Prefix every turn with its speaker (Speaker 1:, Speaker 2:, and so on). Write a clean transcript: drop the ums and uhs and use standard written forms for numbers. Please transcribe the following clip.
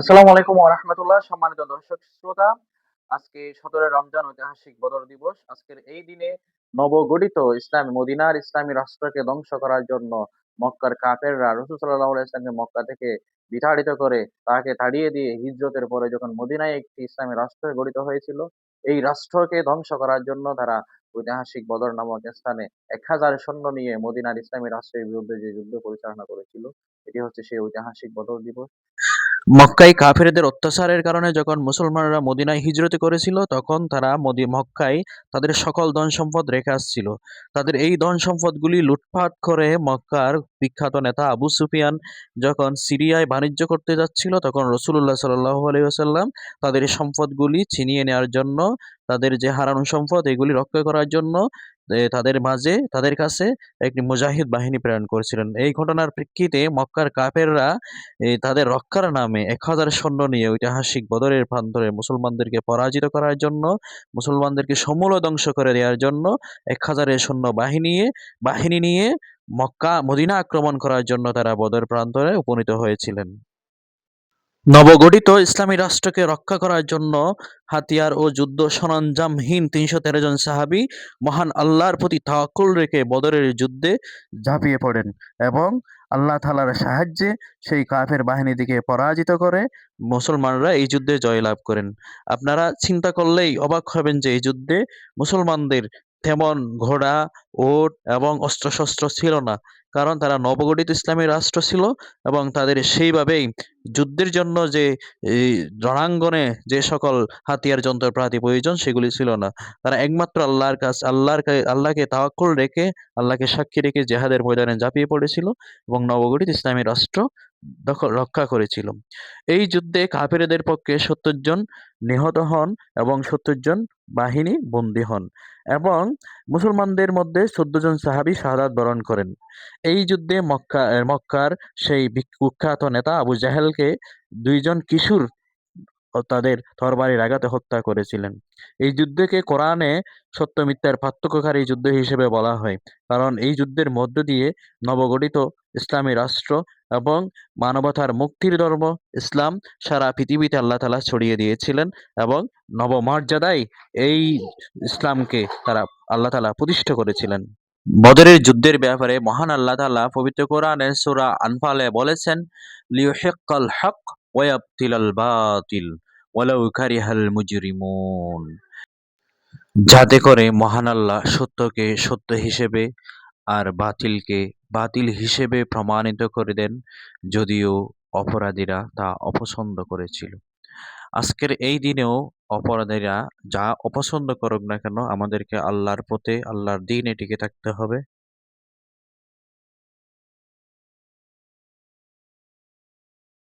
Speaker 1: আসসালামু আলাইকুম ওয়া রাহমাতুল্লাহ। সম্মানিত দর্শক শ্রোতা, আজকে ১৭ রমজান ঐতিহাসিক বদর দিবস। আজকের এই দিনে নবগঠিত মদিনার ইসলামী রাষ্ট্রকে ধ্বংস করার জন্য মক্কার কাফেররা রাসূল সাল্লাল্লাহু আলাইহি ওয়াসাল্লামকে মক্কা থেকে বিতাড়িত করে তাকে তাড়িয়ে দিয়ে হিজরতের পরে যখন মদিনায় একটি ইসলামী রাষ্ট্র গঠিত হয়েছিল, এই রাষ্ট্রকে ধ্বংস করার জন্য তারা ঐতিহাসিক বদর নামক স্থানে ১,০০০ সৈন্য নিয়ে মদিনার ইসলামী রাষ্ট্রের বিরুদ্ধে যে যুদ্ধ পরিচালনা করেছিল, এটি হচ্ছে সেই ঐতিহাসিক বদর দিবস। মক্কায় কাফেরদের অত্যাচারের কারণে যখন মুসলমানরা মদিনায় হিজরত করেছিল, তখন তারা মক্কায় তাদের সকল ধন-সম্পদ রেখে আসছিল। তাদের এই ধন-সম্পদগুলি লুটপাট করে মক্কার বিখ্যাত নেতা আবু সুফিয়ান যখন সিরিয়ায় বাণিজ্য করতে যাচ্ছিল, তখন রাসূলুল্লাহ সাল্লাল্লাহু আলাইহি ওয়াসাল্লাম তাদের এই সম্পদগুলি ছিনিয়ে নেওয়ার জন্য, তাদের যে হারানো সম্পদ এগুলি রক্ষা করার জন্য তাদের কাছে একটি মুজাহিদ বাহিনী প্রেরণ করেছিলেন। এই ঘটনার প্রেক্ষিতে মক্কার কাফেররা তাদের রক্ষার নামে ১,০০০ সৈন্য নিয়ে ঐতিহাসিক বদরের প্রান্তরে মুসলমানদেরকে পরাজিত করার জন্য, মুসলমানদেরকে সমূলে ধ্বংস করে দেওয়ার জন্য ১,০০০ এর সৈন্য বাহিনী নিয়ে মদিনা আক্রমণ করার জন্য তারা বদর প্রান্তরে উপনীত হয়েছিলেন। নবগঠিত ইসলামী রাষ্ট্রকে রক্ষা করার জন্য হাতিয়ার ও যুদ্ধ সরঞ্জামহীন ৩১৩ জন সাহাবী মহান আল্লাহর প্রতি তাওয়াক্কুল রেখে বদরের যুদ্ধে ঝাঁপিয়ে পড়েন এবং আল্লাহ তাআলার সাহায্যে সেই কাফের বাহিনীটিকে পরাজিত করে মুসলমানরা এই যুদ্ধে জয়লাভ করেন। আপনারা চিন্তা করলেই অবাক হবেন যে এই যুদ্ধে মুসলমানদের তেমন ঘোড়া, উট এবং অস্ত্রশস্ত্র ছিল না। কারণ তারা নবগঠিত ইসলামী রাষ্ট্র ছিল এবং তাদের সেইভাবেই যুদ্ধের জন্য যে এই রণাঙ্গনে যে সকল হাতিয়ার যন্ত্রপাতি প্রয়োজন সেগুলি ছিল না। তারা একমাত্র আল্লাহকে তাওয়াক্কুল রেখে, আল্লাহকে সাক্ষী রেখে জেহাদের ময়দানে ঝাঁপিয়ে পড়েছিল এবং নবগঠিত ইসলামী রাষ্ট্র রক্ষা করেছিল। এই যুদ্ধে কাফিরদের পক্ষে ৭০ জন নিহত হন এবং ৭০ জন বাহিনী বন্দী হন এবং মুসলমানদের মধ্যে ১৪ জন সাহাবী শাহাদাত বরণ করেন। এই যুদ্ধে মক্কার সেই কুখ্যাত নেতা আবু জাহেলকে ২ জন কিশোর তাদের তরবারির আঘাতে হত্যা করেছিলেন। এই যুদ্ধকে কোরআনে সত্য মিথ্যার পার্থক্যকারী যুদ্ধ হিসেবে বলা হয়। কারণ এই যুদ্ধের মধ্য দিয়ে নবগঠিত ইসলামী রাষ্ট্র এবং মানবতার মুক্তির ধর্ম ইসলাম সারা পৃথিবীতে আল্লাহ তাআলা ছড়িয়ে দিয়েছিলেন এবং নবমর্যাদায় এই ইসলামকে আল্লাহ তাআলা প্রতিষ্ঠা করেছিলেন। বদরের যুদ্ধের ব্যাপারে মহান আল্লাহ তাআলা পবিত্র কোরআনের সূরা আনফালে বলেছেন, লিইউহিক্কাল হক ওয়া ইয়াবতিলাল বাতিল ওয়ালাউ কারিহাল মুজরিমুন। যাতে করে মহান আল্লাহ সত্যকে সত্য হিসেবে আর বাতিলকে বাতিল হিসেবে প্রমাণিত করে দেন, যদিও অপরাধীরা তা অপছন্দ করেছিল। আজকের এই দিনেও অপরাধীরা যা অপছন্দ করুক না কেন, আমাদেরকে আল্লাহর পথে, আল্লাহর দ্বীনে টিকে থাকতে হবে।